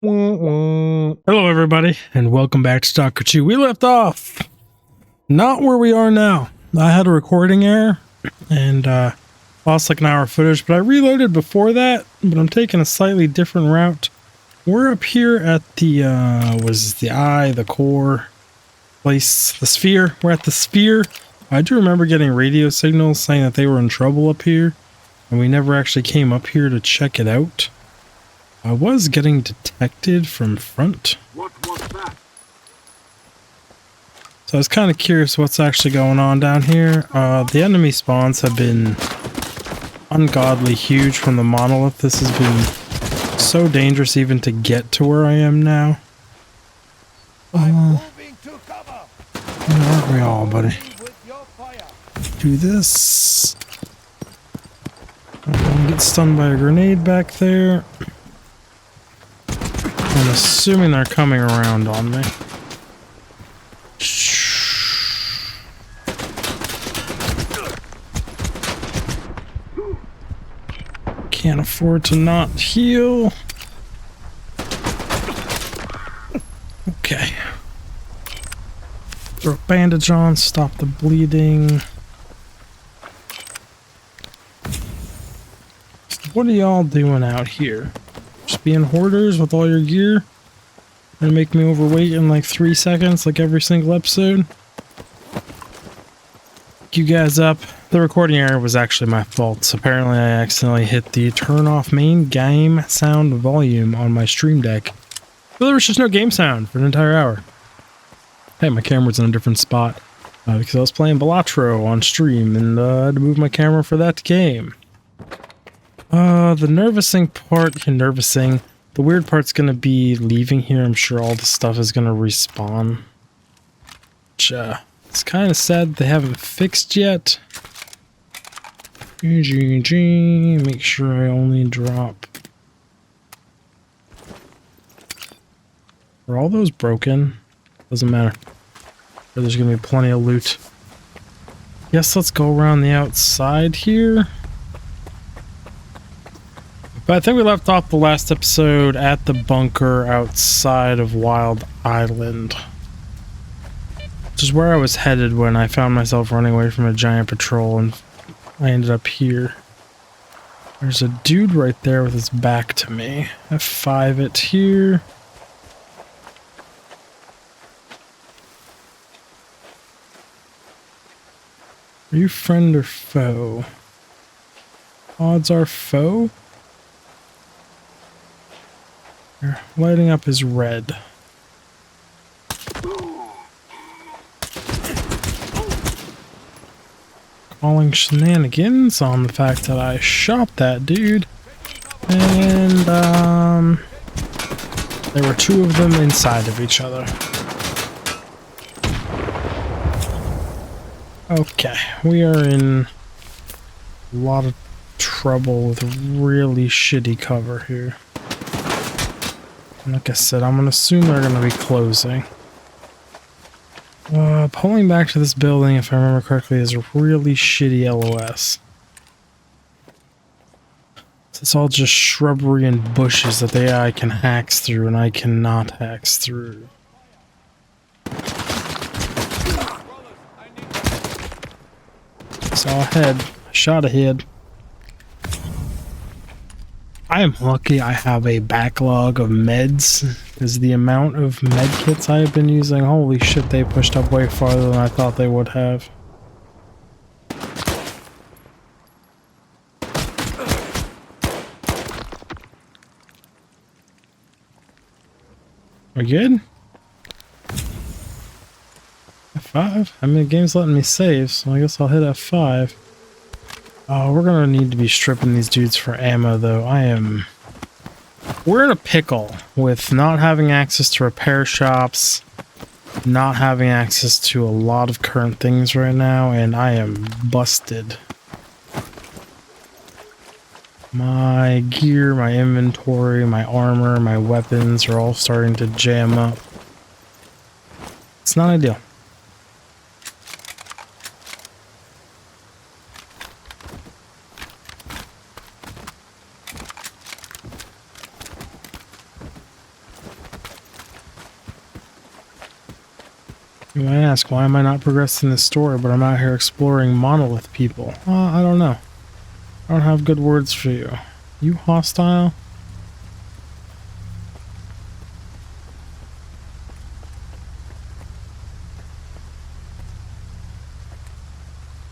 Hello everybody and welcome back to S.T.A.L.K.E.R. We left off not where we are now. I had a recording error and lost like an hour of footage, but I reloaded before that, but I'm taking a slightly different route. We're up here at the the core place, the sphere. We're at the sphere. I do remember getting radio signals saying that they were in trouble up here, and we never actually came up here to check it out. I was getting detected from front. What was that? So I was kind of curious what's actually going on down here. The enemy spawns have been ungodly huge from the monolith. This has been so dangerous even to get to where I am now. Where aren't we all, buddy? Do this. I'm gonna get stunned by a grenade back there. I'm assuming they're coming around on me. Can't afford to not heal. Okay. Throw a bandage on, stop the bleeding. What are y'all doing out here? Just being hoarders with all your gear? Gonna make me overweight in like 3 seconds, like every single episode? You guys up. The recording error was actually my fault. Apparently I accidentally hit the turn off main game sound volume on my stream deck. But there was just no game sound for an entire hour. Hey, my camera's in a different spot. Because I was playing Balatro on stream and I had to move my camera for that game. The nervousing. The weird part's gonna be leaving here. I'm sure all the stuff is gonna respawn. Which, it's kind of sad they haven't fixed yet. Make sure I only drop. Are all those broken? Doesn't matter. There's gonna be plenty of loot. Yes, let's go around the outside here. But I think we left off the last episode at the bunker outside of Wild Island. Which is where I was headed when I found myself running away from a giant patrol and I ended up here. There's a dude right there with his back to me. F5 it here. Are you friend or foe? Odds are foe? Lighting up is red. Calling shenanigans on the fact that I shot that dude. And, there were two of them inside of each other. Okay, we are in a lot of trouble with really shitty cover here. Like I said, I'm gonna assume they're gonna be closing. Pulling back to this building, if I remember correctly, is a really shitty LOS. It's all just shrubbery and bushes that the AI can hacks through, and I cannot hacks through. Saw ahead. Shot ahead. I am lucky I have a backlog of meds, because the amount of med kits I have been using, holy shit, they pushed up way farther than I thought they would have. We good? F5? I mean, the game's letting me save, so I guess I'll hit F5. Oh, we're gonna need to be stripping these dudes for ammo, though. We're in a pickle with not having access to repair shops, not having access to a lot of current things right now, and I am busted. My gear, my inventory, my armor, my weapons are all starting to jam up. It's not ideal. You might ask, why am I not progressing this story, but I'm out here exploring monolith people? I don't know. I don't have good words for you. You hostile?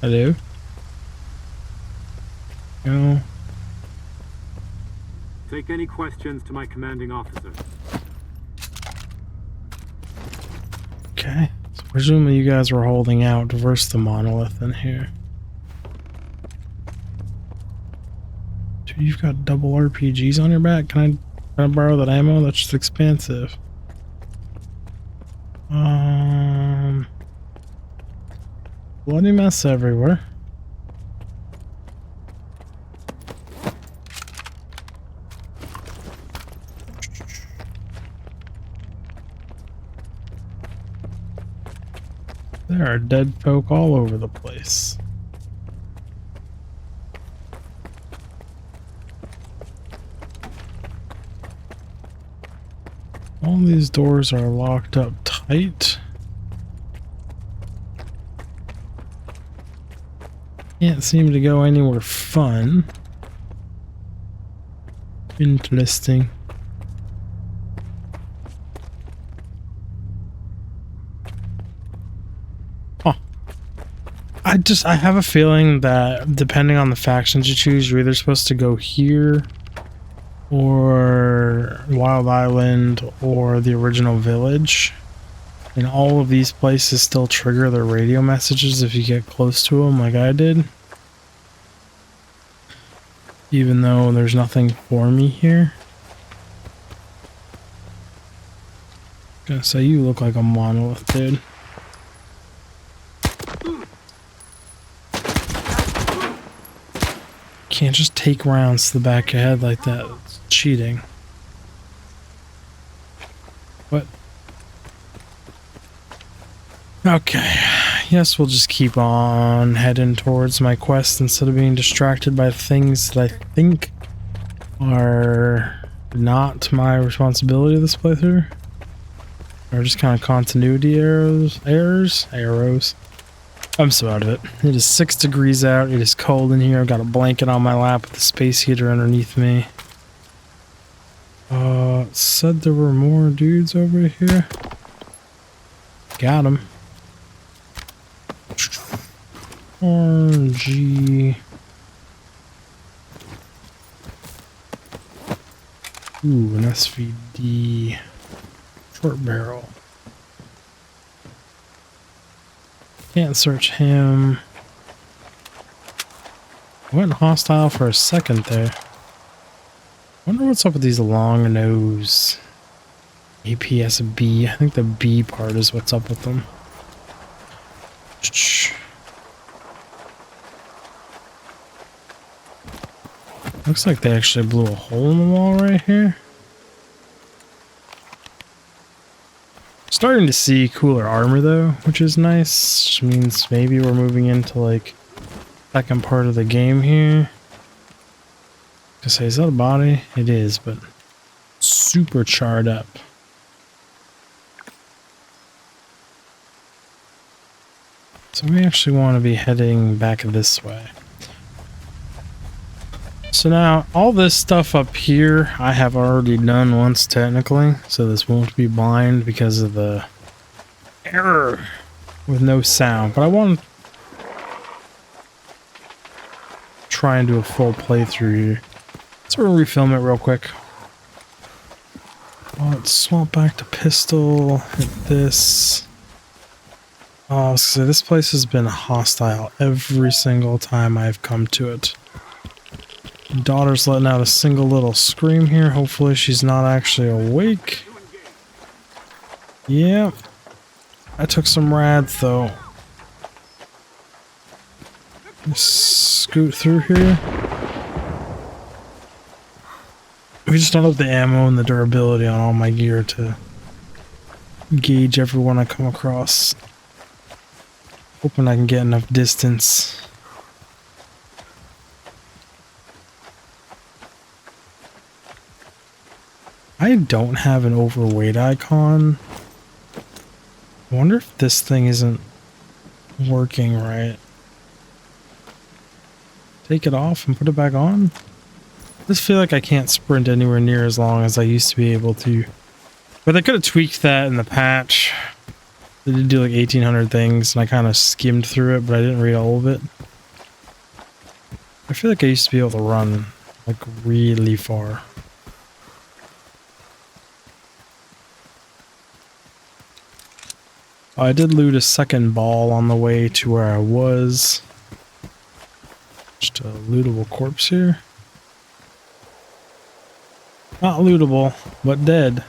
Hello? No. Take any questions to my commanding officer. Okay. So presumably you guys were holding out versus the monolith in here. Dude, you've got double RPGs on your back. Can I borrow that ammo? That's just expensive. Bloody mess everywhere. There are dead folk all over the place. All these doors are locked up tight. Can't seem to go anywhere fun. Interesting. Huh. I have a feeling that depending on the factions you choose, you're either supposed to go here or Wild Island or the original village. And all of these places still trigger their radio messages if you get close to them like I did. Even though there's nothing for me here. Gonna say you look like a monolith, dude. Can't just take rounds to the back of your head like that. It's cheating. What? Okay. Yes, we'll just keep on heading towards my quest instead of being distracted by things that I think are not my responsibility this playthrough. Or just kind of continuity errors. I'm so out of it. It is 6 degrees out. It is cold in here. I've got a blanket on my lap with a space heater underneath me. It said there were more dudes over here. Got him. RNG. Ooh, an SVD. Short barrel. Can't search him. Went hostile for a second there. Wonder what's up with these long nose. APS-B. I think the B part is what's up with them. Looks like they actually blew a hole in the wall right here. Starting to see cooler armor though, which is nice. Which means maybe we're moving into like second part of the game here. I say, is that a body? It is, but super charred up. So we actually want to be heading back this way. So now, all this stuff up here, I have already done once technically, so this won't be blind because of the error with no sound. But I want to try and do a full playthrough here. So we'll refilm it real quick. Let's swap back to pistol, hit this. Oh, so this place has been hostile every single time I've come to it. Daughter's letting out a single little scream here. Hopefully she's not actually awake. Yep. I took some rads though. Let's scoot through here. We just don't have the ammo and the durability on all my gear to gauge everyone I come across. Hoping I can get enough distance. I don't have an overweight icon I wonder if this thing isn't working right. Take it off and put it back on? I just feel like I can't sprint anywhere near as long as I used to be able to. But they could have tweaked that in the patch. They did do like 1,800 things, and I kind of skimmed through it, but I didn't read all of it. I feel like I used to be able to run like really far. I did loot a second ball on the way to where I was. Just a lootable corpse here. Not lootable, but dead.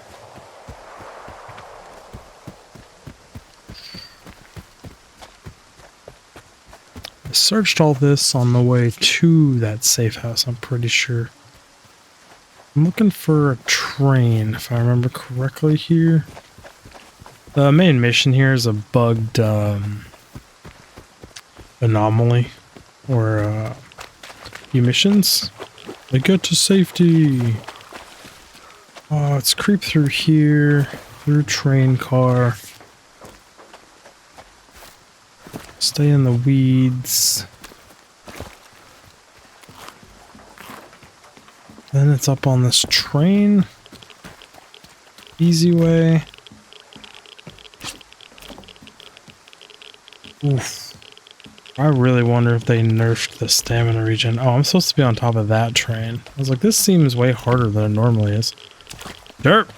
I searched all this on the way to that safe house, I'm pretty sure. I'm looking for a train, if I remember correctly here. The main mission here is a bugged anomaly, or emissions. They get to safety. Oh, let's creep through here, through train car. Stay in the weeds. Then it's up on this train. Easy way. Oof. I really wonder if they nerfed the stamina regen. Oh, I'm supposed to be on top of that train. I was like, this seems way harder than it normally is. Derp!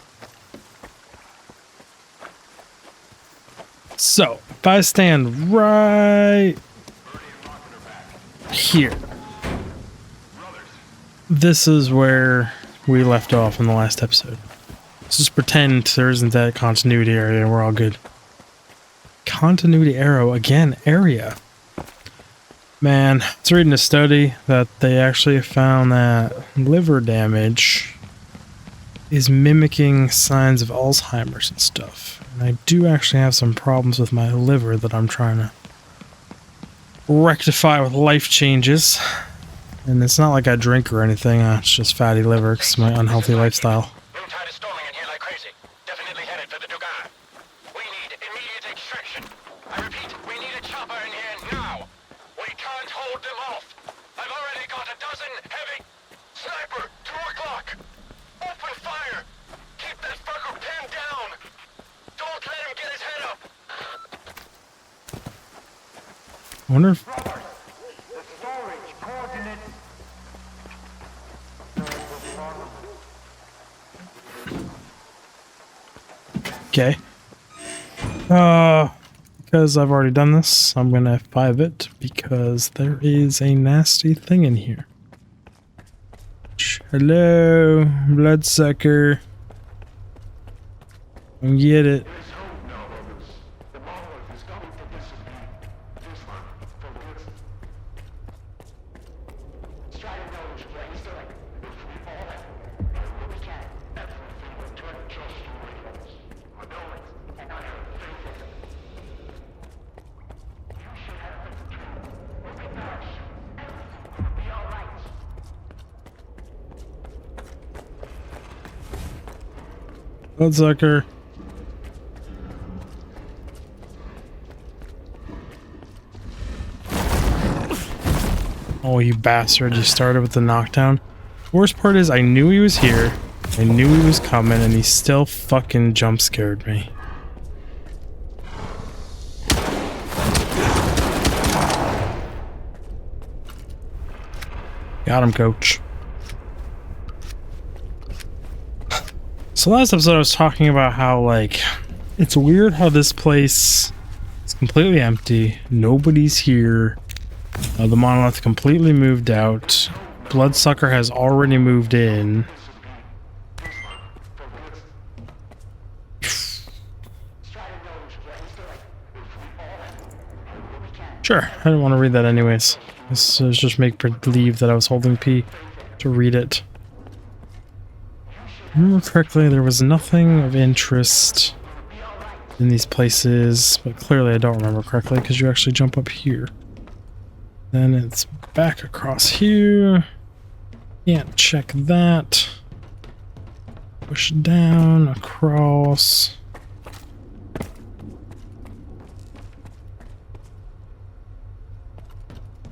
So, if I stand right here, this is where we left off in the last episode. Let's just pretend there isn't that continuity area and we're all good. Continuity arrow again, area. Man, I was reading a study that they actually found that liver damage is mimicking signs of Alzheimer's and stuff. And I do actually have some problems with my liver that I'm trying to rectify with life changes. And it's not like I drink or anything, it's just fatty liver because of my unhealthy lifestyle. I wonder if... Okay. Because I've already done this, I'm gonna F5 it because there is a nasty thing in here. Hello, bloodsucker. Get it. Bloodsucker. Oh, you bastard. You started with the knockdown. Worst part is I knew he was here. I knew he was coming and he still fucking jump scared me. Got him, coach. So last episode I was talking about how, like, it's weird how this place is completely empty. Nobody's here. The monolith completely moved out. Bloodsucker has already moved in. Sure, I didn't want to read that anyways. This was just make believe that I was holding P to read it. If I remember correctly, there was nothing of interest in these places, but clearly I don't remember correctly because you actually jump up here. Then it's back across here. Can't check that. Push down, across.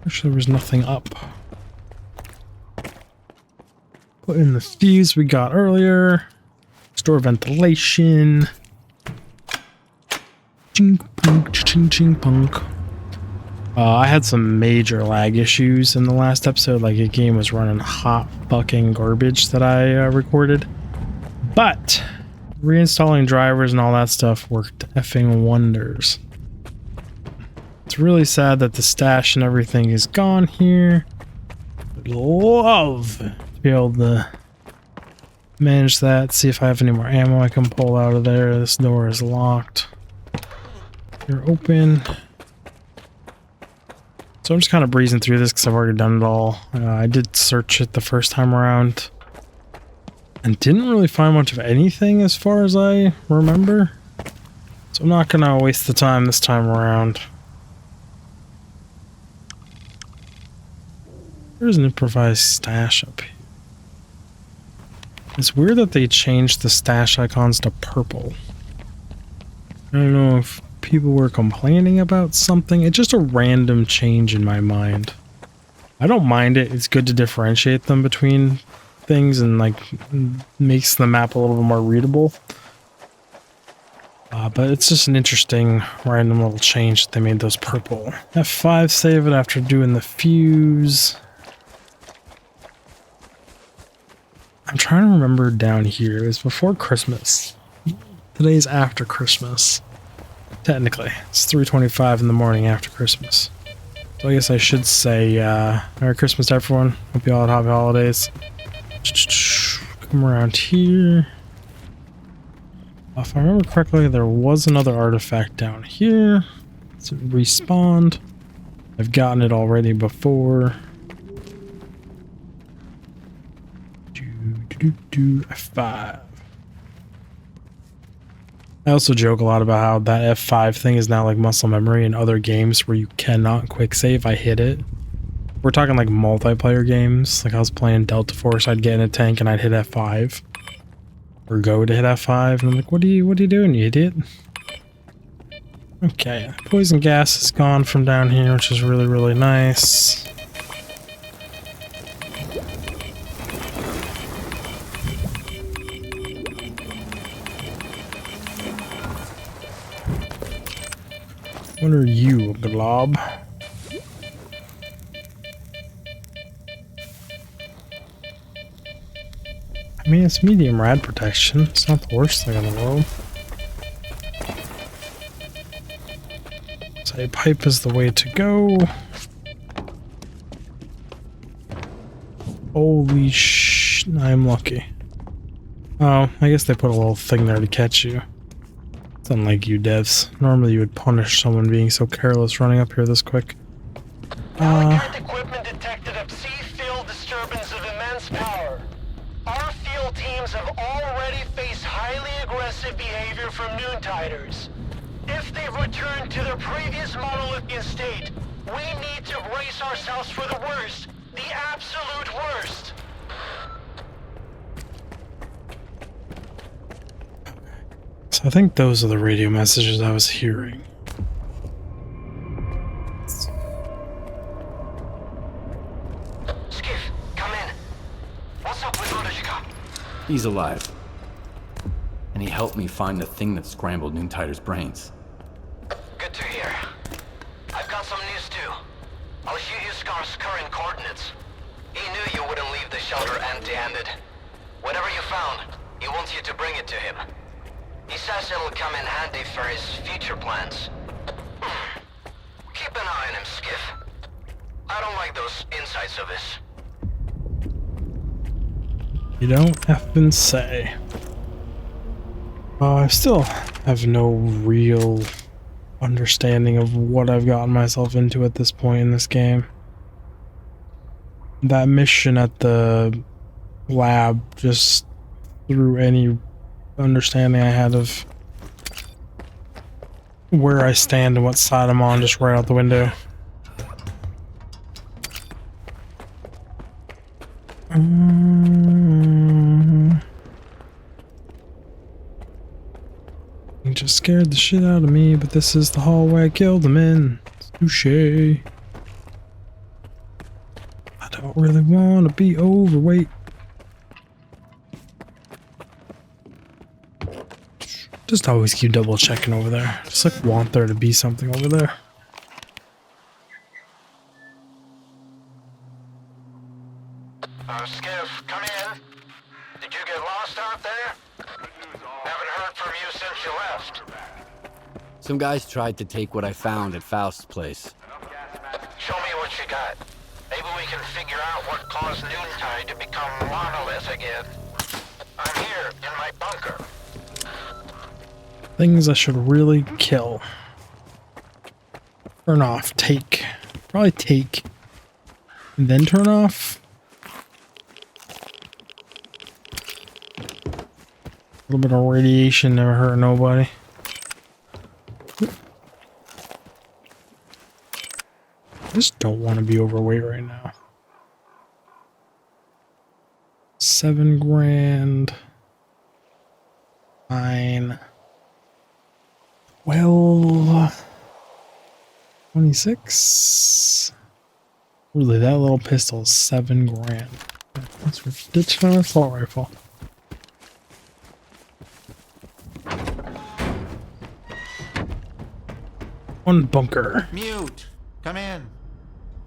Actually, there was nothing up. Put in the fuse we got earlier. Store ventilation. Ching punk, ching ching punk. I had some major lag issues in the last episode. Like, a game was running hot fucking garbage that I recorded. But reinstalling drivers and all that stuff worked effing wonders. It's really sad that the stash and everything is gone here. I'd love to be able to manage that. See if I have any more ammo I can pull out of there. This door is locked. You're open. So I'm just kind of breezing through this because I've already done it all. I did search it the first time around and didn't really find much of anything as far as I remember. So I'm not going to waste the time this time around. There's an improvised stash up here. It's weird that they changed the stash icons to purple. I don't know if people were complaining about something. It's just a random change in my mind. I don't mind it. It's good to differentiate them between things and like makes the map a little bit more readable. But it's just an interesting random little change that they made those purple. F5 save it after doing the fuse. I'm trying to remember down here. It was before Christmas. Today's after Christmas. Technically, it's 3:25 in the morning after Christmas. So I guess I should say Merry Christmas to everyone. Hope you all had happy holidays. Come around here. If I remember correctly, there was another artifact down here. It's respawned. I've gotten it already before. F5. I also joke a lot about how that F5 thing is now like muscle memory in other games where you cannot quick save. I hit it. We're talking like multiplayer games. Like I was playing Delta Force, I'd get in a tank and I'd hit F5. Or go to hit F5 and I'm like, what are you doing, you idiot? Okay, poison gas is gone from down here, which is really, really nice. What are you, Glob? I mean, it's medium rad protection. It's not the worst thing in the world. So a pipe is the way to go. Holy sh! I'm lucky. Oh, I guess they put a little thing there to catch you. It's unlike you devs. Normally you would punish someone being so careless running up here this quick. Delicate equipment detected a C-field disturbance of immense power. Our field teams have already faced highly aggressive behavior from Noontiders. If they've returned to their previous monolithian state, we need to brace ourselves for the worst. The absolute worst. So I think those are the radio messages I was hearing. Skiff, come in. What's up with Rodashika? He's alive. And he helped me find the thing that scrambled Noontider's brains. Good to hear. I've got some news too. I'll shoot you Scar's current coordinates. He knew you wouldn't leave the shelter empty-handed. Whatever you found, he wants you to bring it to him. He says it'll come in handy for his future plans. Keep an eye on him, Skiff. I don't like those insights of his. You don't effing say. I still have no real understanding of what I've gotten myself into at this point in this game. That mission at the lab just threw any understanding I had of where I stand and what side I'm on just right out the window. He just scared the shit out of me, but this is the hallway I killed him in. Touché. really want to be overweight. Just always keep double checking over there. Just like want there to be something over there. Skiff, come in. Did you get lost out there? Haven't heard from you since you left. Some guys tried to take what I found at Faust's place. Show me what you got. Maybe we can figure out what caused Noontide to become monolith again. I'm here in my bunker. Things I should really kill. Turn off. Take. Probably take. And then turn off. A little bit of radiation never hurt nobody. I just don't want to be overweight right now. 7 grand. 9. 12. 26. Really, that little pistol is 7 grand. Let's ditch an assault rifle. One bunker. Mute, come in.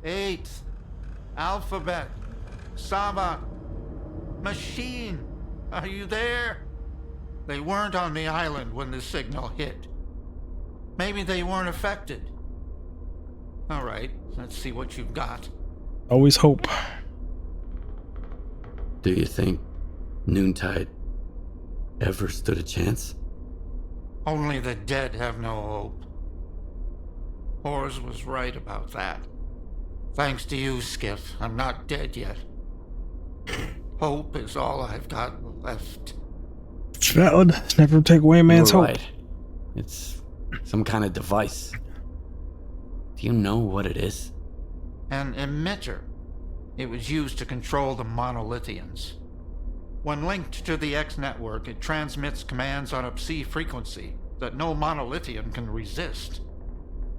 8. Alphabet. Saba. Machine. Are you there? They weren't on the island when the signal hit. Maybe they weren't affected. All right, let's see what you've got. Always hope. Do you think Noontide ever stood a chance? Only the dead have no hope. Horus was right about that. Thanks to you, Skiff, I'm not dead yet. Hope is all I've got left. It's valid. Never take away a man's You're hope. right. It's some kind of device. Do you know what it is? An emitter. It was used to control the monolithians. When linked to the X network, it transmits commands on a psi frequency that no monolithian can resist.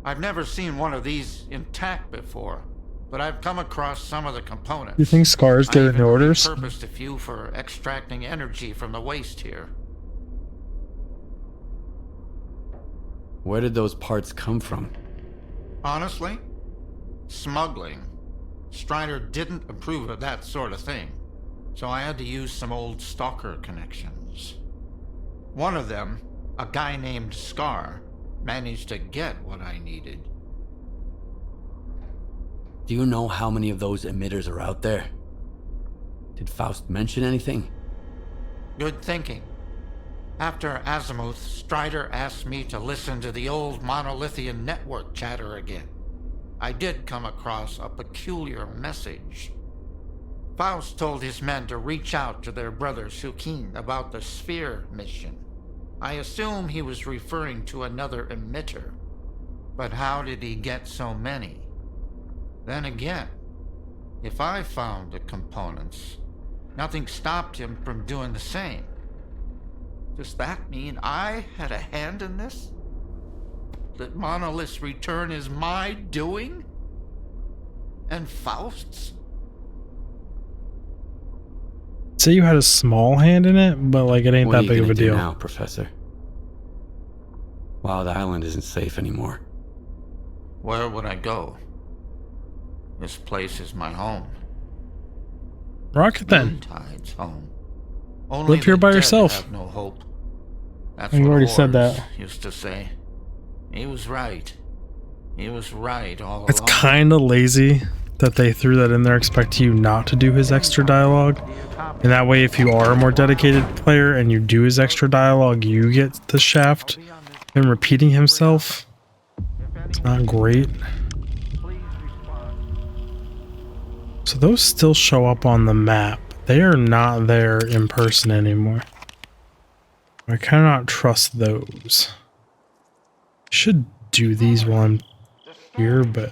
I've never seen one of these intact before, but I've come across some of the components. You think Scars get any orders? I even repurposed a few for extracting energy from the waste here. Where did those parts come from? Honestly, smuggling. Strider didn't approve of that sort of thing, so I had to use some old stalker connections. One of them, a guy named S.T.A.L.K.E.R, managed to get what I needed. Do you know how many of those emitters are out there? Did Faust mention anything? Good thinking. After Azimuth, Strider asked me to listen to the old monolithian network chatter again. I did come across a peculiar message. Faust told his men to reach out to their brother Sukin about the S.T.A.L.K.E.R mission. I assume he was referring to another emitter. But how did he get so many? Then again, if I found the components, nothing stopped him from doing the same. Does that mean I had a hand in this? That Monolith's return is my doing? And Faust's? Say you had a small hand in it, but like it ain't What are that you big of gonna a do deal. now, Professor? Wild Island isn't safe anymore. Where would I go? This place is my home. Rocket then. Noontide's home. Only Live here the by dead yourself. have no hope. That's You what already said Horus that. used to say. He was right. He was right all It's along. kind of lazy that they threw that in there, expect you not to do his extra dialogue. And that way, if you are a more dedicated player and you do his extra dialogue, you get the shaft. And repeating himself, it's not great. So those still show up on the map. They are not there in person anymore. I cannot trust those. Should do these while I'm here, but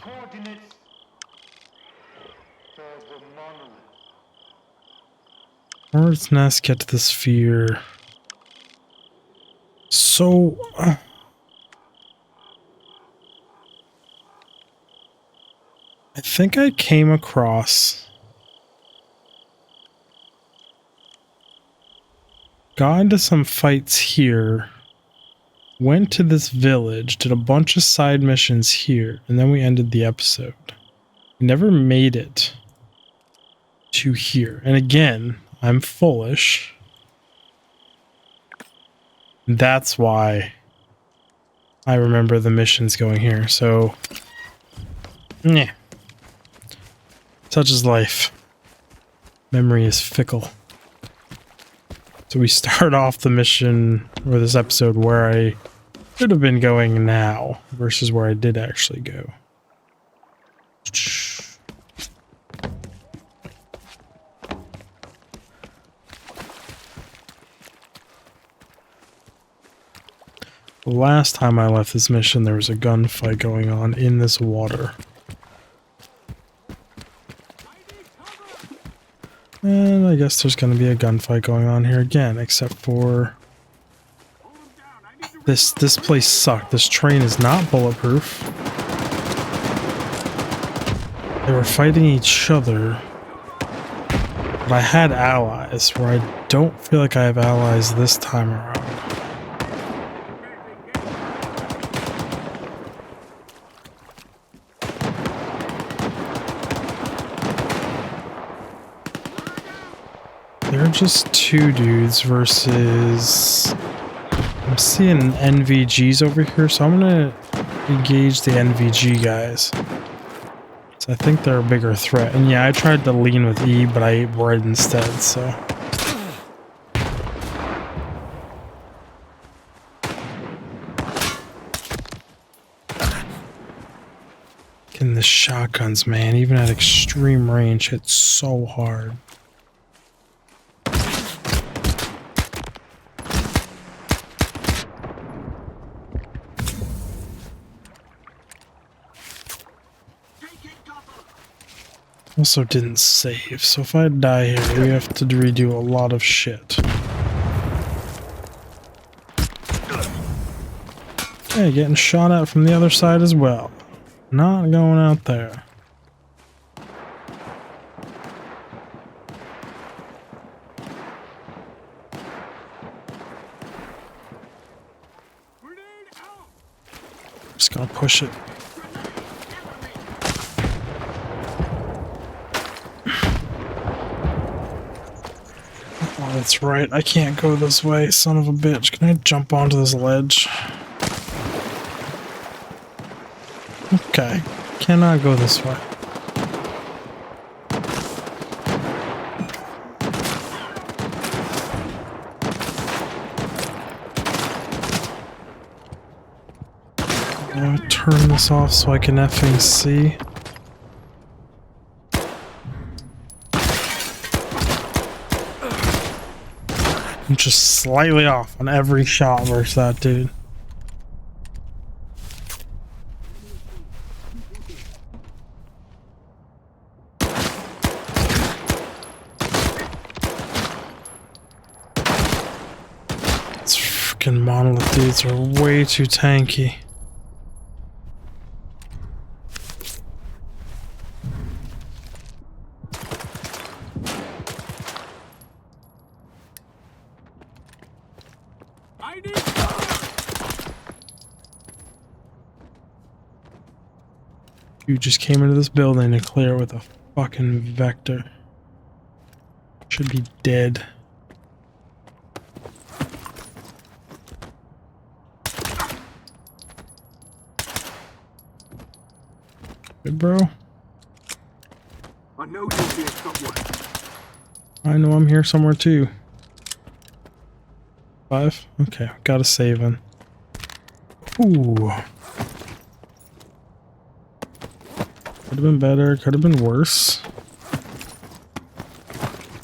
Hornet's Nest, get to the sphere. So I think I came across got into some fights here, went to this village, did a bunch of side missions here, and then we ended the episode. We never made it to here. And again, I'm foolish. That's why I remember the missions going here. So, yeah. Such is life. Memory is fickle. So we start off the mission, or this episode, where I should have been going now versus where I did actually go. The last time I left this mission, there was a gunfight going on in this water. And I guess there's going to be a gunfight going on here again, except for this place sucked. This train is not bulletproof. They were fighting each other. But I had allies, where I don't feel like I have allies this time around. They're just two dudes versus... I'm seeing NVGs over here, so I'm gonna engage the NVG guys. So I think they're a bigger threat. And yeah, I tried to lean with E, but I ate bread instead, so... Getting the shotguns, man, even at extreme range, hit so hard. Also didn't save, so if I die here, we have to redo a lot of shit. Hey, getting shot at from the other side as well. Not going out there. Just gonna push it. Oh, that's right. I can't go this way, son of a bitch. Can I jump onto this ledge? Okay. Cannot go this way. I'm gonna turn this off so I can effing see. I'm just slightly off on every shot versus that dude. These freaking monolith dudes are way too tanky. You just came into this building to clear with a fucking vector. Should be dead. Good, bro. I know you'll be somewhere. I know I'm here somewhere too. 5? Okay, gotta save him. Ooh. Could have been better, could have been worse.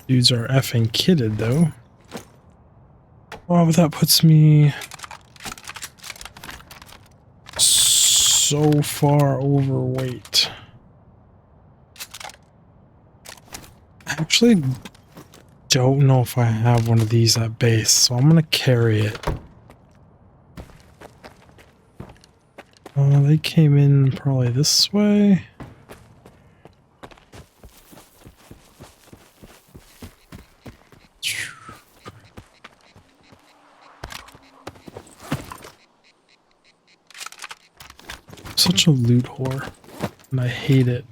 Dudes are effing kitted though. Oh, but that puts me so far overweight. I actually don't know if I have one of these at base, so I'm gonna carry it. They came in probably this way. Such a loot whore. And I hate it.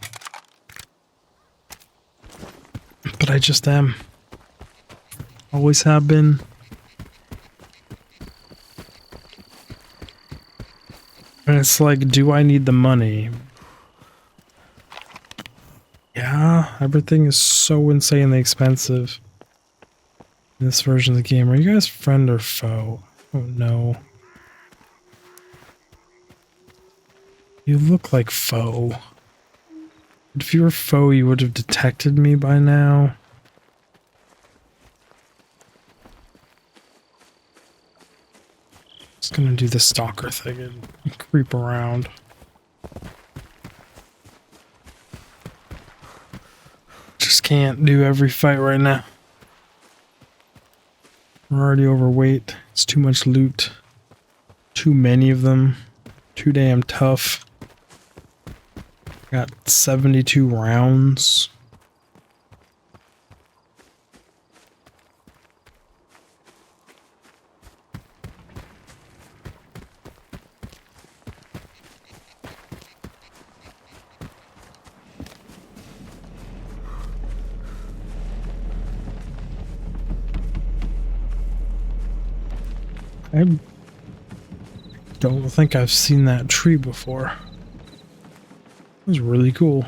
But I just am. Always have been. And it's like, do I need the money? Yeah, everything is so insanely expensive in this version of the game. Are you guys friend or foe? Oh no. You look like foe. But if you were foe, you would have detected me by now. Just gonna do the stalker thing and creep around. Just can't do every fight right now. We're already overweight. It's too much loot. Too many of them. Too damn tough. Got 72 rounds. I don't think I've seen that tree before. It was really cool.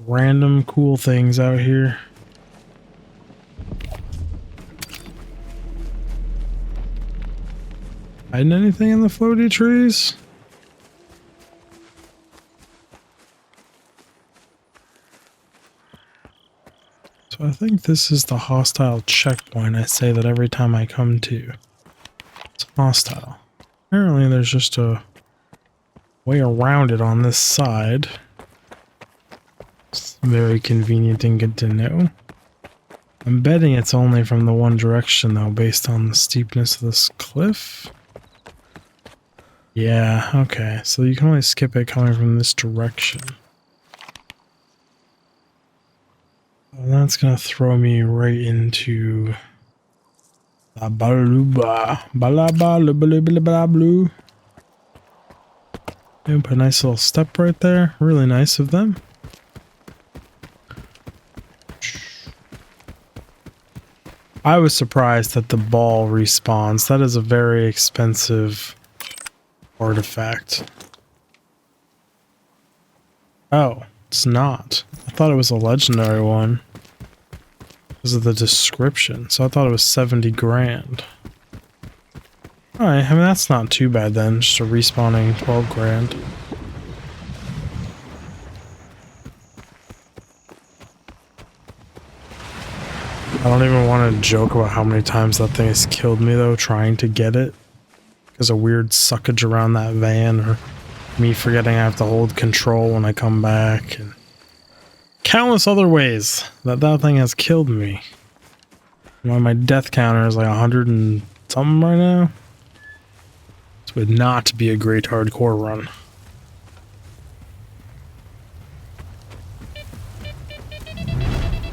Random cool things out here. Hiding anything in the floaty trees? So I think this is the hostile checkpoint I say that every time I come to. It's hostile. Apparently there's just a way around it on this side. It's very convenient and good to know. I'm betting it's only from the one direction though, based on the steepness of this cliff. Yeah, okay. So you can only skip it coming from this direction. Well, that's gonna throw me right into La Baluba. Blue. And put a nice little step right there. Really nice of them. I was surprised that the ball respawns. That is a very expensive artifact. Oh, it's not. I thought it was a legendary one because of the description. So I thought it was 70 grand. Alright, I mean that's not too bad then. Just a respawning 12 grand. I don't even want to joke about how many times that thing has killed me though, trying to get it. Because of weird suckage around that van, or me forgetting I have to hold control when I come back, and countless other ways that that thing has killed me. Why my death counter is like 100 and something right now. This would not be a great hardcore run.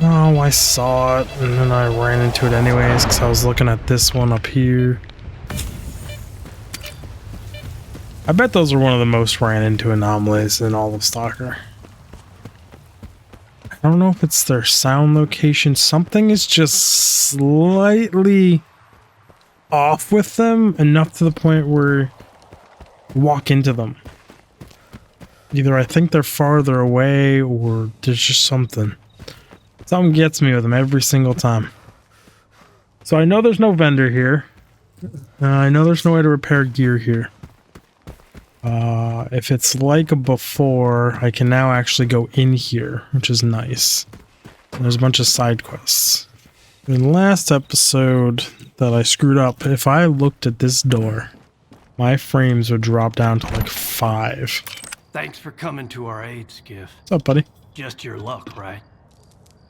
Oh, I saw it, and then I ran into it anyways, because I was looking at this one up here. I bet those are one of the most ran into anomalies in all of S.T.A.L.K.E.R. I don't know if it's their sound location. Something is just slightly off with them, enough to the point where you walk into them. Either I think they're farther away, or there's just something. Something gets me with them every single time. So I know there's no vendor here. I know there's no way to repair gear here. If it's like before, I can now actually go in here, which is nice. And there's a bunch of side quests. In the last episode that I screwed up, if I looked at this door, my frames would drop down to like 5. Thanks for coming to our aid, Skiff. What's up, buddy? Just your luck, right?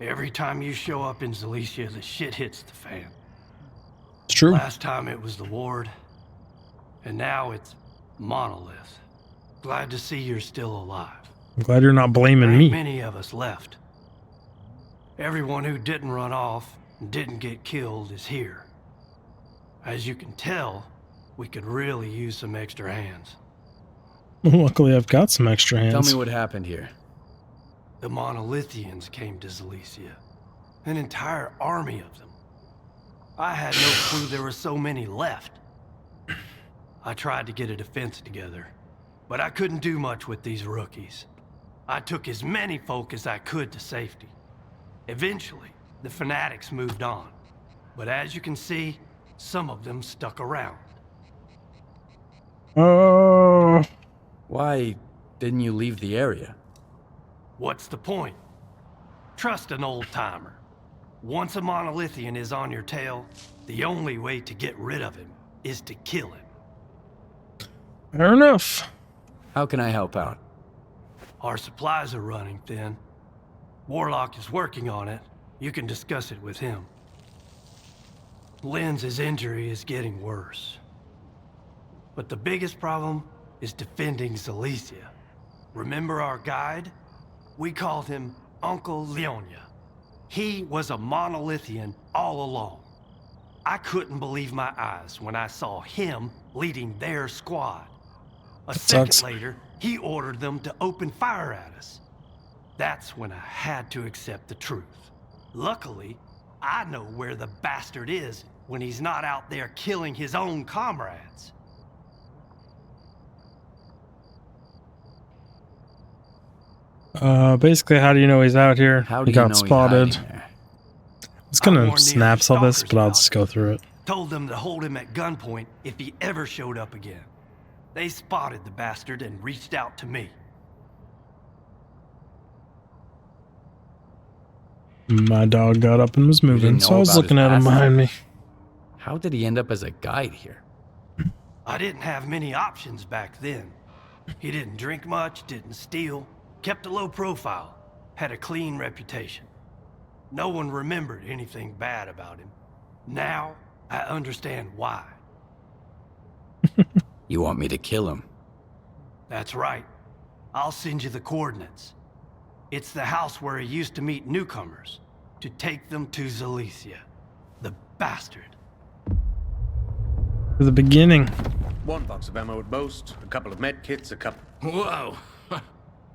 Every time you show up in Zalicia, the shit hits the fan. It's true. Last time it was the Ward, and now it's Monolith. Glad to see you're still alive. I'm glad you're not blaming Ain't me. many of us left. Everyone who didn't run off and didn't get killed is here. As you can tell, We could really use some extra hands. Luckily, I've got some extra hands. Tell me what happened here. The Monolithians came to Zalesia. An entire army of them. I had no clue there were so many left. I tried to get a defense together, but I couldn't do much with these rookies. I took as many folk as I could to safety. Eventually, the fanatics moved on. But as you can see, some of them stuck around. Oh. Why didn't you leave the area? What's the point? Trust an old-timer. Once a Monolithian is on your tail, the only way to get rid of him is to kill him. Fair enough. How can I help out? Our supplies are running thin. Warlock is working on it. You can discuss it with him. Lenz's injury is getting worse. But the biggest problem is defending Zalesia. Remember our guide? We called him Uncle Leonia. He was a Monolithian all along. I couldn't believe my eyes when I saw him leading their squad. A second later, he ordered them to open fire at us. That's when I had to accept the truth. Luckily, I know where the bastard is when he's not out there killing his own comrades. Basically, how do you know he's out here? How do He you got know spotted. he's hiding there? It's I'm gonna more near snaps all this, stalkers but I'll about just go through it. Told them to hold him at gunpoint if he ever showed up again. They spotted the bastard and reached out to me. My dog got up and was moving, didn't so I know was about looking his at him past? behind me. How did he end up as a guide here? I didn't have many options back then. He didn't drink much, didn't steal, kept a low profile, had a clean reputation. No one remembered anything bad about him. Now, I understand why. You want me to kill him? That's right. I'll send you the coordinates. It's the house where he used to meet newcomers, to take them to Zalesia. The bastard. To the beginning. One box of ammo at most, a couple of med kits, a couple... Whoa!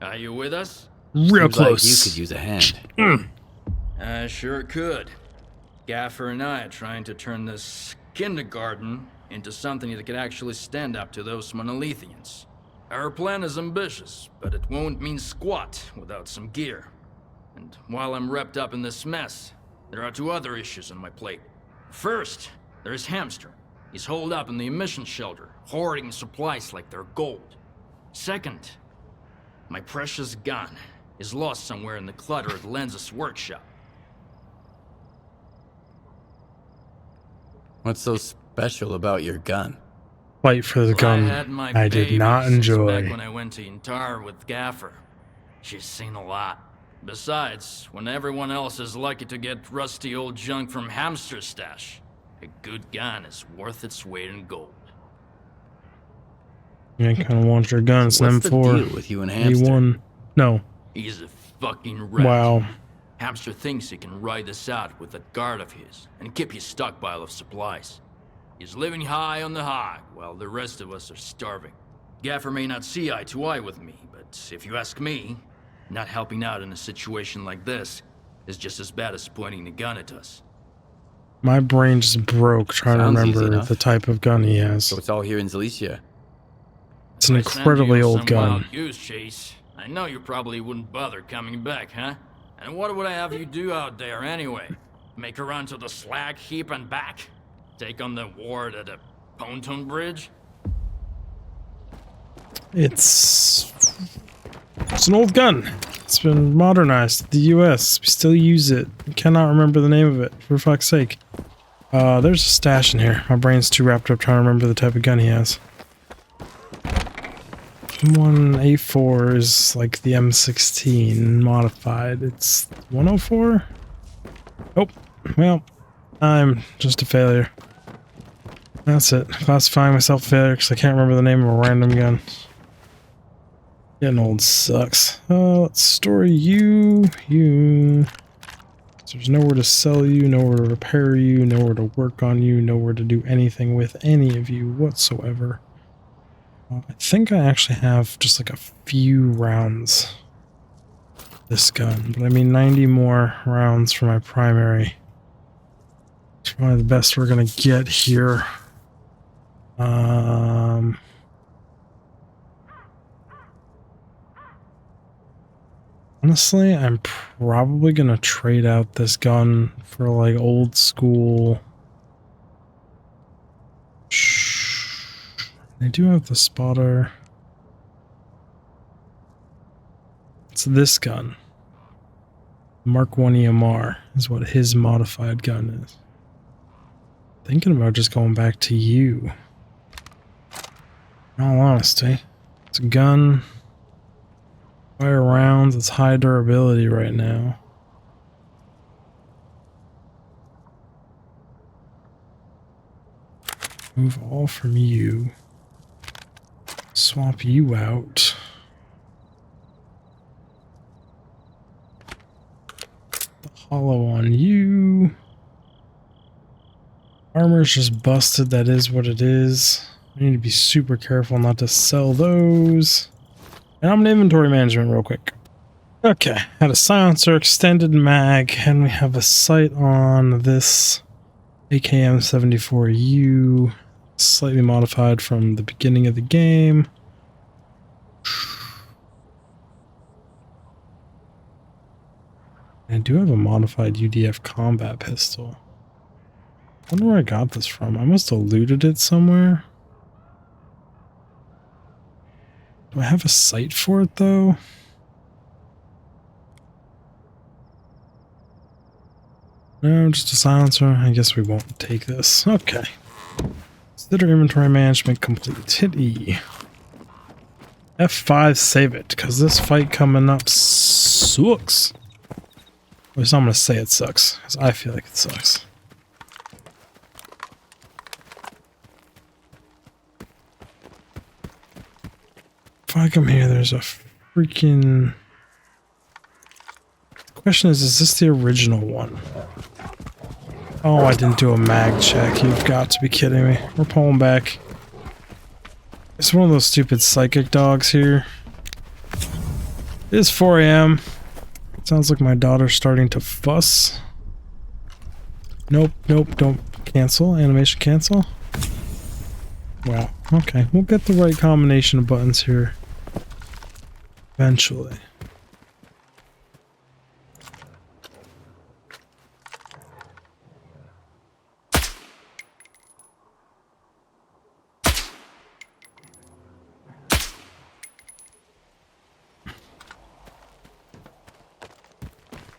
Are you with us? Real Seems close. like you could use a hand. I sure could. Gaffer and I are trying to turn this kindergarten into something that could actually stand up to those Monolithians. Our plan is ambitious, but it won't mean squat without some gear. And while I'm wrapped up in this mess, there are two other issues on my plate. First, there's Hamster. He's holed up in the emission shelter, hoarding supplies like they're gold. Second, my precious gun is lost somewhere in the clutter at Lenz's workshop. What's so special about your gun? Fight for the gun. I had my I did baby not since enjoy. back when I went to Intar with Gaffer. She's seen a lot. Besides, when everyone else is lucky to get rusty old junk from Hamster's stash, a good gun is worth its weight in gold. Yeah, kind of want your gun. It's What's the M4. deal with you and Hamster? A1. No. He's a fucking rat. Wow. Hamster thinks he can ride this out with that guard of his and keep his stockpile of supplies. He's living high on the hog while the rest of us are starving. Gaffer may not see eye to eye with me, but if you ask me, not helping out in a situation like this is just as bad as pointing the gun at us. My brain just broke trying Sounds to easy remember enough. the type of gun he has. So it's all here in Zalesia. It's an If I send incredibly you old some gun. wild goose chase, I know you probably wouldn't bother coming back, huh? And what would I have you do out there anyway? Make a run to the slag heap and back? Take on the ward at a pontoon bridge? It's an old gun. It's been modernized to the US. We still use it. Cannot remember the name of it, for fuck's sake. There's a stash in here. My brain's too wrapped up trying to remember the type of gun he has. M1A4 is like the M16 modified. It's 104? Oh, well, I'm just a failure. That's it. Classifying myself a failure because I can't remember the name of a random gun. Getting old sucks. Let's store you. So there's nowhere to sell you, nowhere to repair you, nowhere to work on you, nowhere to do anything with any of you whatsoever. I think I actually have just like a few rounds this gun, but I mean 90 more rounds for my primary. It's probably the best we're gonna get here. Honestly, I'm probably gonna trade out this gun for like old school. I do have the spotter. It's this gun. Mark 1 EMR is what his modified gun is. Thinking about just going back to you. In all honesty, it's a gun. Fire rounds, it's high durability right now. Move all from you. Swap you out. The hollow on you. Armor's just busted, that is what it is. I need to be super careful not to sell those. And I'm in inventory management real quick. Okay, had a silencer, extended mag, and we have a sight on this AKM-74U, slightly modified from the beginning of the game. I do have a modified UDF combat pistol. I wonder where I got this from. I must have looted it somewhere. Do I have a sight for it though? No, just a silencer. I guess we won't take this. Okay. Consider inventory management complete. Hit E. F5, save it, because this fight coming up sucks. At least I'm going to say it sucks, because I feel like it sucks. If I come here, there's a freaking... The question is this the original one? Oh, I didn't do a mag check. You've got to be kidding me. We're pulling back. It's one of those stupid psychic dogs here. It is 4 a.m. Sounds like my daughter's starting to fuss. Nope, nope, don't cancel. Animation cancel. Wow, okay. We'll get the right combination of buttons here. Eventually.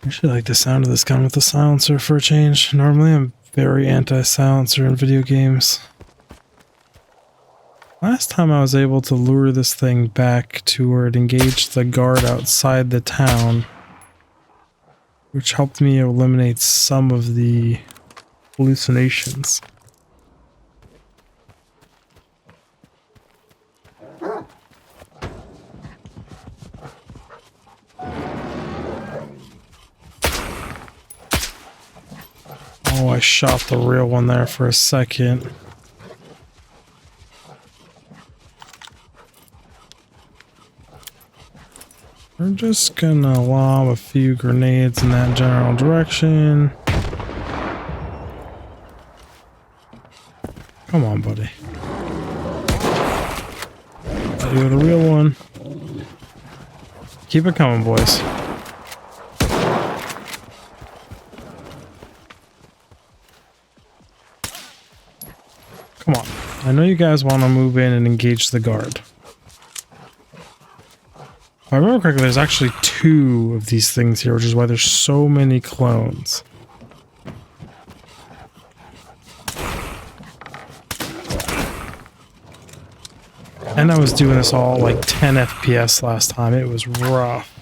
I actually like the sound of this gun with the silencer for a change. Normally I'm very anti-silencer in video games. Last time I was able to lure this thing back to where it engaged the guard outside the town, which helped me eliminate some of the hallucinations. Oh, I shot the real one there for a second. We're just gonna lob a few grenades in that general direction. Come on, buddy. You got a real one. Keep it coming, boys. Come on. I know you guys want to move in and engage the guard. If I remember correctly, there's actually 2 of these things here, which is why there's so many clones. And I was doing this all like 10 FPS last time. It was rough.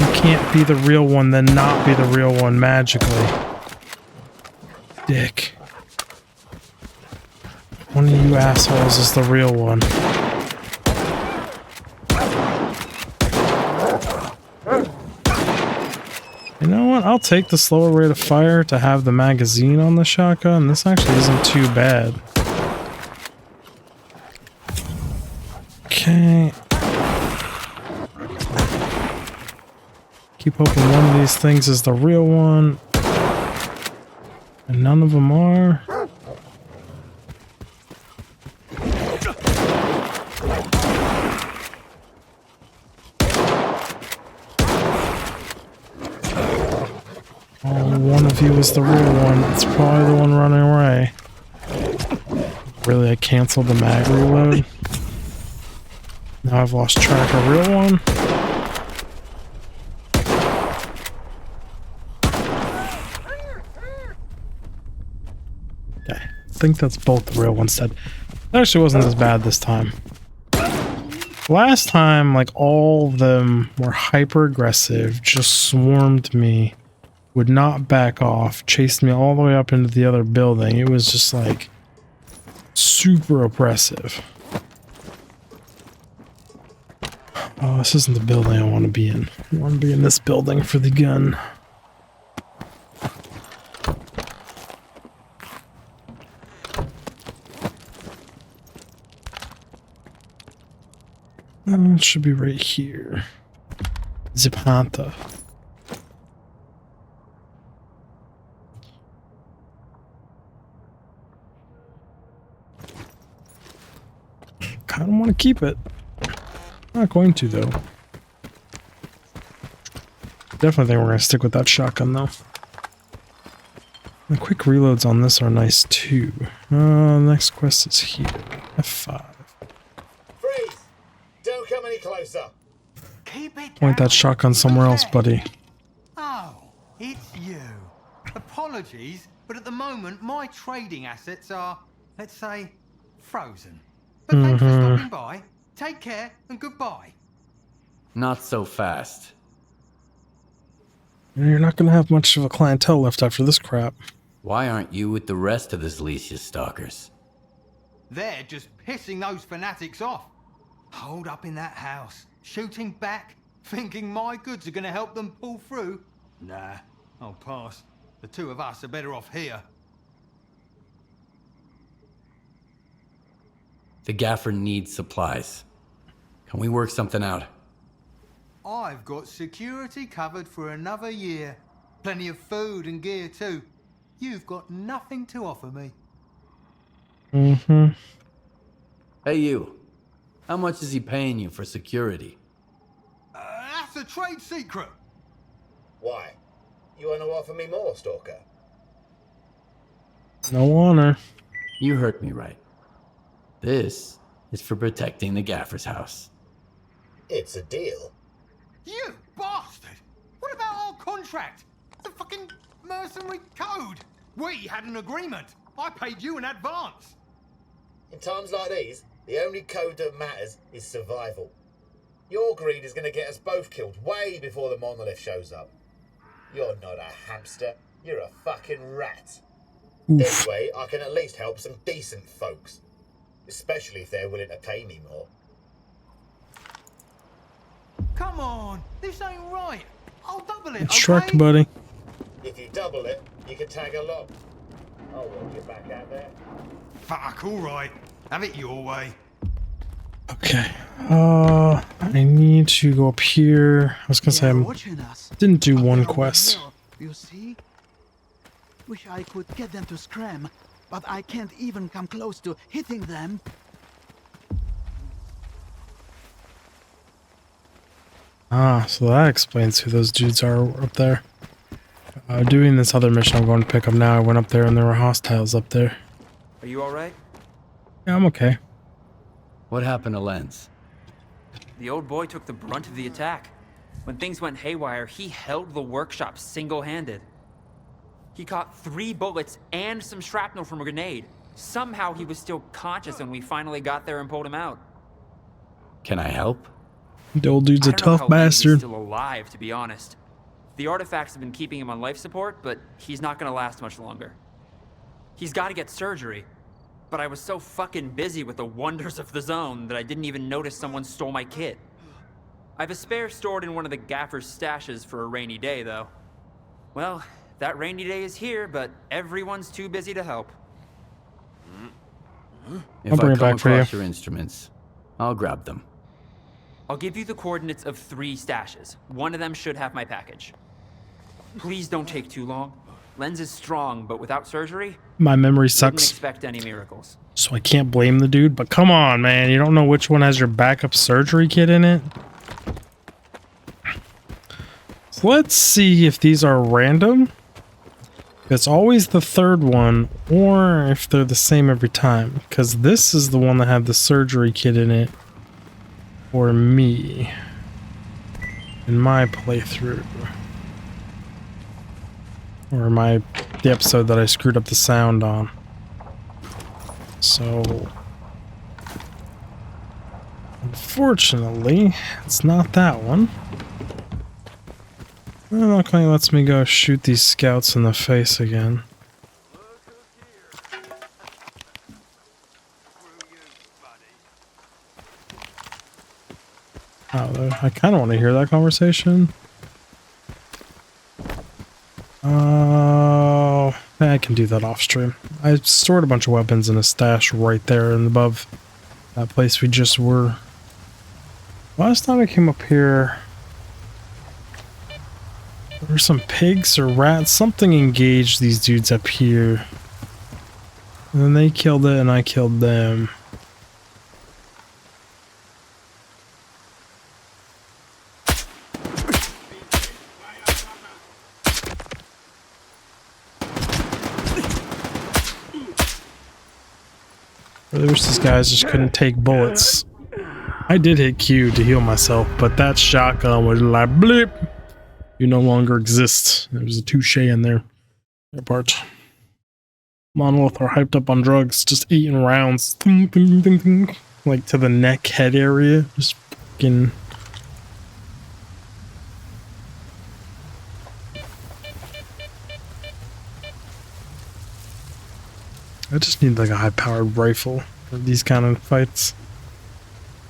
You can't be the real one, then not be the real one magically. Dick. One of you assholes is the real one. You know what? I'll take the slower rate of fire to have the magazine on the shotgun. This actually isn't too bad. Okay. Keep hoping one of these things is the real one. And none of them are. Oh, one of you is the real one. It's probably the one running away. Really, I canceled the mag reload. Now I've lost track of real one. Okay, I think that's both the real ones dead. It actually wasn't as bad this time. Last time, like, all of them were hyper aggressive, just swarmed me, would not back off, chased me all the way up into the other building. It was just like super oppressive. Oh, this isn't the building I want to be in. I want to be in this building for the gun. It should be right here. Zip Hunter. I don't want to keep it. Not going to, though. Definitely think we're going to stick with that shotgun, though. The quick reloads on this are nice, too. Next quest is here. F5. Freeze! Don't come any closer. Keep it Point that down. shotgun somewhere else, buddy. Oh, it's you. Apologies, but at the moment my trading assets are, let's say, frozen. But thanks for stopping by. Take care and goodbye. Not so fast. You're not going to have much of a clientele left after this crap. Why aren't you with the rest of the Silesia stalkers? They're just pissing those fanatics off. Holed up in that house, shooting back, thinking my goods are going to help them pull through. Nah, I'll pass. The two of us are better off here. The gaffer needs supplies. Can we work something out? I've got security covered for another year. Plenty of food and gear too. You've got nothing to offer me. Hey you, how much is he paying you for security? That's a trade secret. Why? You want to offer me more, Stalker? No honor. You heard me right. This is for protecting the gaffer's house. It's a deal. You bastard! What about our contract? The fucking mercenary code? We had an agreement. I paid you in advance. In times like these, the only code that matters is survival. Your greed is going to get us both killed way before the monolith shows up. You're not a hamster. You're a fucking rat. This way, I can at least help some decent folks. Especially if they're willing to pay me more. Come on, this ain't right. I'll double it, Instruct, okay? buddy. If you double it, you can tag along. I'll walk you back out there. Fuck, alright. Have it your way. Okay. I need to go up here. I was gonna say I didn't do one quest. You see? Wish I could get them to scram, but I can't even come close to hitting them. Ah, so that explains who those dudes are up there. Doing this other mission I'm going to pick up now. I went up there and there were hostiles up there. Are you alright? Yeah, I'm okay. What happened to Lens? The old boy took the brunt of the attack. When things went haywire, he held the workshop single-handed. He caught 3 bullets and some shrapnel from a grenade. Somehow he was still conscious when we finally got there and pulled him out. Can I help? The old dude's a I don't know tough how long he's bastard. still alive, to be honest. The artifacts have been keeping him on life support, but he's not gonna last much longer. He's gotta get surgery. But I was so fucking busy with the wonders of the zone that I didn't even notice someone stole my kit. I have a spare stored in one of the gaffer's stashes for a rainy day, though. Well, that rainy day is here, but everyone's too busy to help. If I'll bring I it come back for you. across your instruments, I'll grab them. I'll give you the coordinates of 3 stashes. One of them should have my package. Please don't take too long. Lens is strong, but without surgery, My memory wouldn't sucks, expect any miracles. so I can't blame the dude. But come on, man. You don't know which one has your backup surgery kit in it? So let's see if these are random. It's always the third one, or if they're the same every time. Because this is the one that had the surgery kit in it for me in my playthrough. Or the episode that I screwed up the sound on. So unfortunately, it's not that one. Well, okay, lets me go shoot these scouts in the face again. Oh, I kind of want to hear that conversation. Oh, I can do that off stream. I stored a bunch of weapons in a stash right there and above that place we just were. Last time I came up here, there were some pigs or rats. Something engaged these dudes up here. And then they killed it and I killed them. I wish these guys just couldn't take bullets. I did hit Q to heal myself, but that shotgun was like blip. You no longer exist. There was a touche in there. That part. Monolith are hyped up on drugs, just eating rounds. Like to the neck head area. Just fucking. I just need like a high-powered rifle for these kind of fights.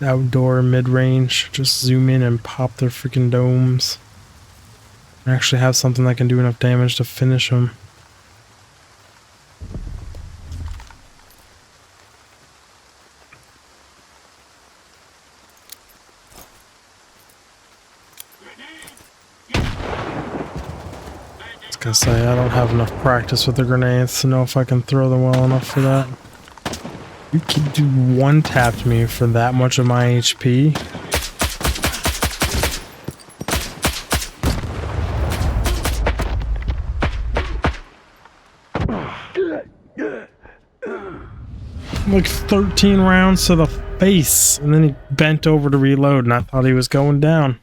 Outdoor, mid-range, just zoom in and pop their freaking domes. I actually have something that can do enough damage to finish them. I was gonna say, I don't have enough practice with the grenades to know if I can throw them well enough for that. You could do one tap to me for that much of my HP. Like 13 rounds to the face, and then he bent over to reload, and I thought he was going down.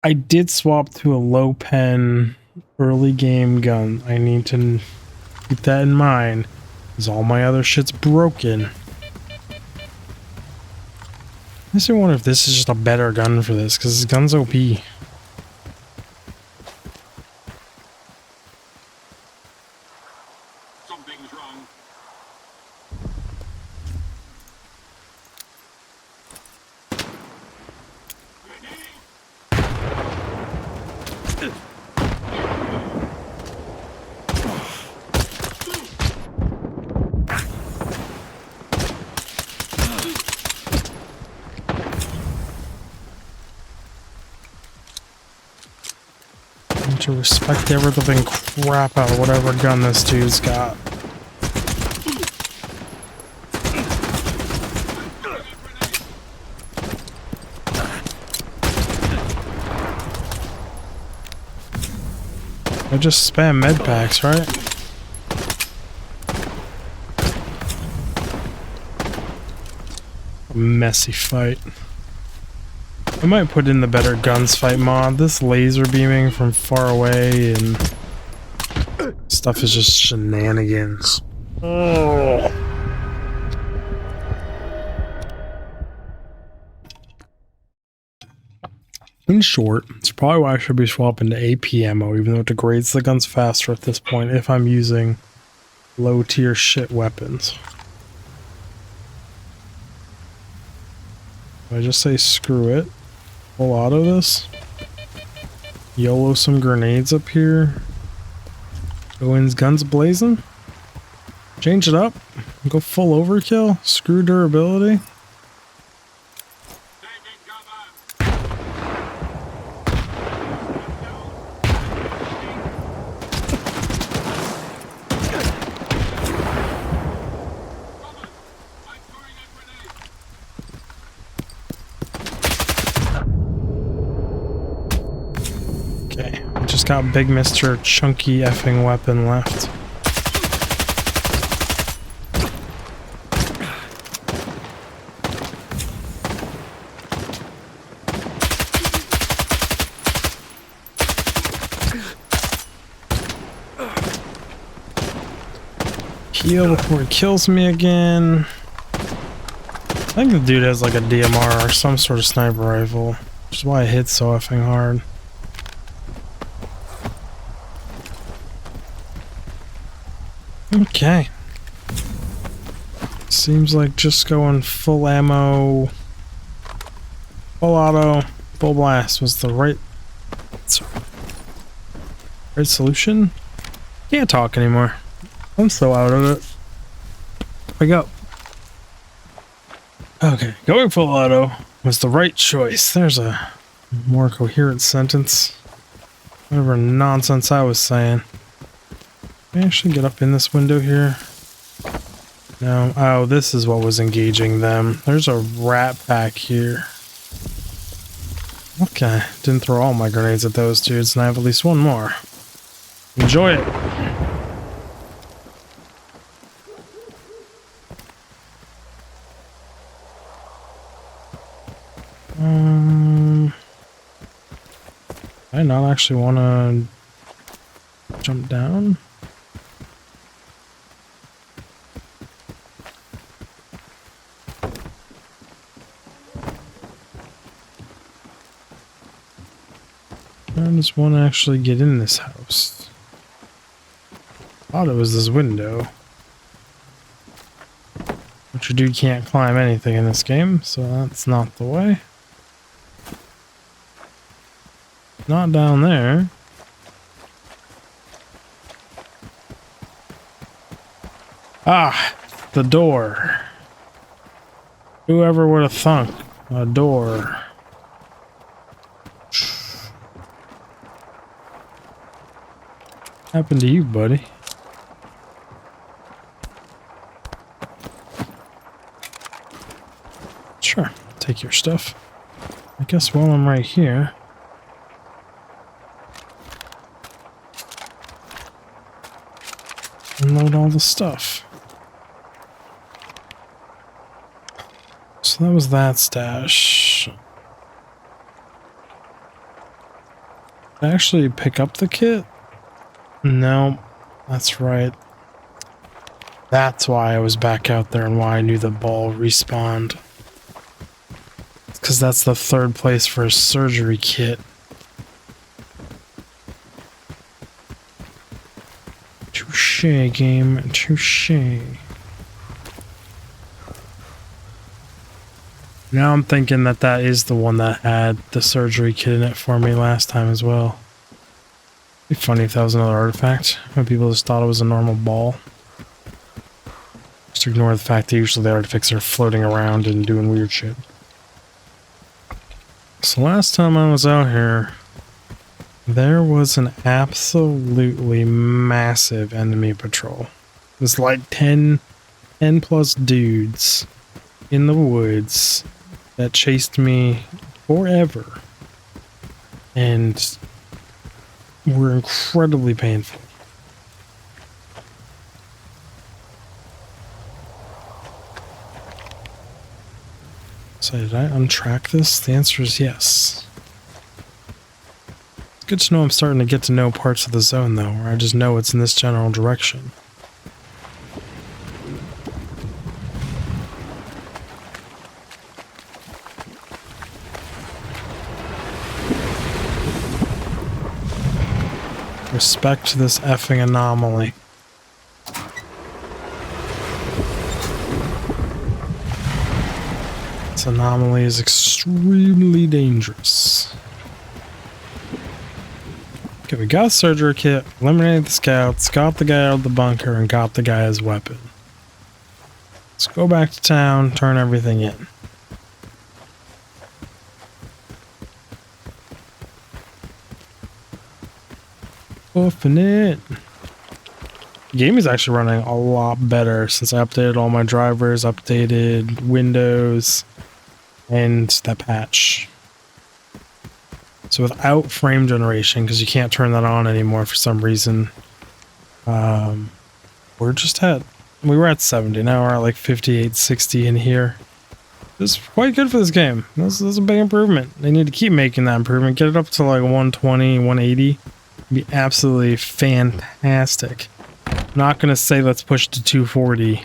I did swap to a low pen early game gun. I need to keep that in mind, because all my other shit's broken. I just wonder if this is just a better gun for this, because this gun's OP. Something's wrong. To respect the ever-living crap out of whatever gun this dude's got. I just spam med packs, right? A messy fight. I might put in the better guns fight mod. This laser beaming from far away and stuff is just shenanigans. Oh. In short, it's probably why I should be swapping to AP ammo, even though it degrades the guns faster at this point if I'm using low tier shit weapons. I just say screw it. Full auto this. YOLO some grenades up here. Go in guns blazing. Change it up. Go full overkill. Screw durability. Okay, we just got Big Mr. Chunky effing weapon left. Heal before he kills me again. I think the dude has like a DMR or some sort of sniper rifle, which is why it hits so effing hard. Okay. Seems like just going full ammo, full auto, full blast was the right solution. Can't talk anymore. I'm so out of it. Wake up. Okay, going full auto was the right choice. There's a more coherent sentence. Whatever nonsense I was saying. Can I actually get up in this window here? No. Oh, this is what was engaging them. There's a rat back here. Okay, didn't throw all my grenades at those dudes, and I have at least one more. Enjoy it. I not actually want to jump down. I just want to actually get in this house. Thought it was this window. But your dude can't climb anything in this game, so that's not the way. Not down there. Ah, the door. Whoever would have thunk a door. Happened to you, buddy? Sure, take your stuff. I guess while I'm right here. Unload all the stuff. So that was that stash. Did I actually pick up the kit? No, that's right. That's why I was back out there and why I knew the ball respawned. Because that's the third place for a surgery kit. Touché, game. Touché. Now I'm thinking that that is the one that had the surgery kit in it for me last time as well. It'd be funny if that was another artifact. When people just thought it was a normal ball. Just ignore the fact that usually the artifacts are floating around and doing weird shit. So last time I was out here, there was an absolutely massive enemy patrol. It was like 10 plus dudes in the woods that chased me forever. And were incredibly painful. So did I untrack this? The answer is yes. It's good to know I'm starting to get to know parts of the zone though, where I just know it's in this general direction. Respect this effing anomaly. This anomaly is extremely dangerous. Okay, we got a surgery kit, eliminated the scouts, got the guy out of the bunker, and got the guy his weapon. Let's go back to town, turn everything in. Open it. The game is actually running a lot better since I updated all my drivers, updated Windows, and that patch. So without frame generation, because you can't turn that on anymore for some reason, we were at 70, now we're at like 58, 60 in here. It's quite good for this game. This is a big improvement. They need to keep making that improvement, get it up to like 120, 180. It'd be absolutely fantastic. I'm not going to say let's push to 240,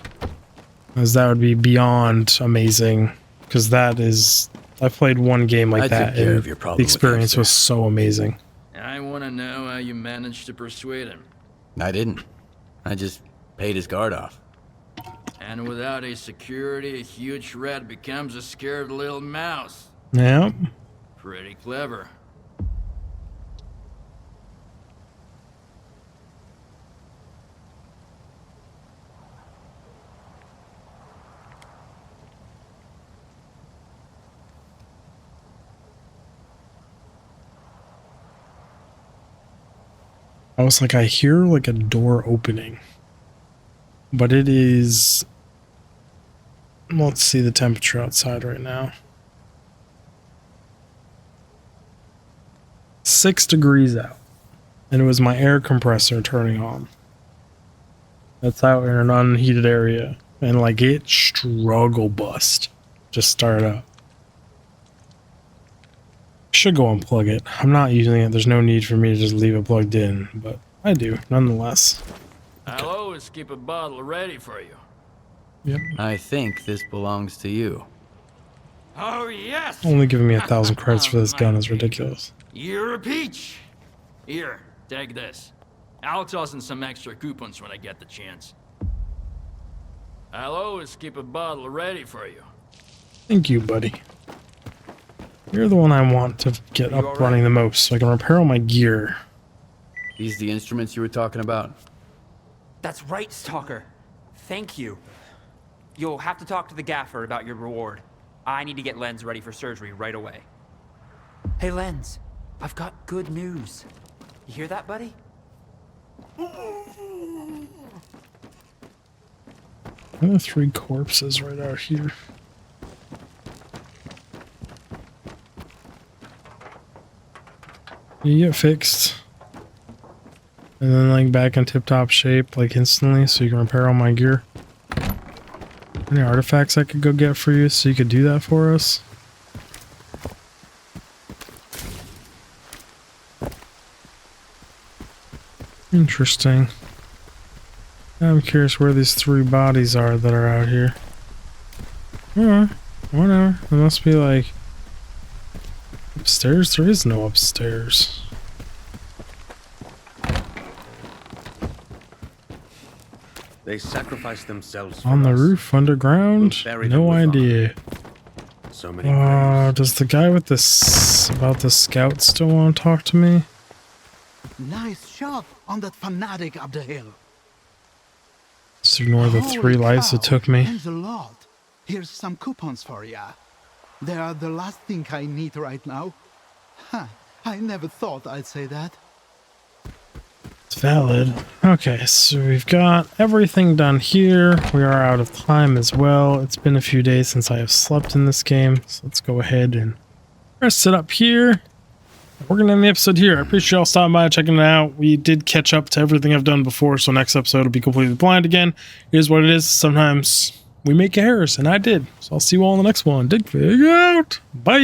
because that would be beyond amazing, because that is... I've played one game like that, and the experience was so amazing. I want to know how you managed to persuade him. I didn't. I just paid his guard off. And without a security, a huge rat becomes a scared little mouse. Yeah. Pretty clever. I was like, I hear like a door opening, but it is, let's see the temperature outside right now. 6 degrees out, and it was my air compressor turning on. That's out in an unheated area, and like it struggle bust just start up. Should go unplug it. I'm not using it. There's no need for me to just leave it plugged in, but I do nonetheless. I'll always keep a bottle ready for you. Yep. I think this belongs to you. Oh yes. Only giving me 1,000 credits for this gun is ridiculous. You're a peach. Here, take this. I'll toss in some extra coupons when I get the chance. I'll always keep a bottle ready for you. Thank you, buddy. You're the one I want to get up running the most, so I can repair all my gear. These the instruments you were talking about? That's right, Stalker. Thank you. You'll have to talk to the gaffer about your reward. I need to get Lens ready for surgery right away. Hey, Lens. I've got good news. You hear that, buddy? There are 3 corpses right out here. You get fixed. And then like back in tip-top shape like instantly so you can repair all my gear. Any artifacts I could go get for you so you could do that for us? Interesting. I'm curious where these 3 bodies are that are out here. Alright, whatever. It must be like upstairs. There is no upstairs. They sacrificed themselves On the roof, underground? No idea. So many graves. Does the guy with this about the scout still want to talk to me? Nice shot on that fanatic up the hill. Just ignore the 3 lives it took me. Thanks a lot. Here's some coupons for ya. They are the last thing I need right now. Huh, I never thought I'd say that. It's valid. Okay, so we've got everything done here. We are out of time as well. It's been a few days since I have slept in this game, so let's go ahead and rest it up here. We're going to end the episode here. I appreciate y'all stopping by, checking it out. We did catch up to everything I've done before, so next episode will be completely blind again. Here's what it is. Sometimes we make errors, and I did. So I'll see you all in the next one. Digfig out. Bye.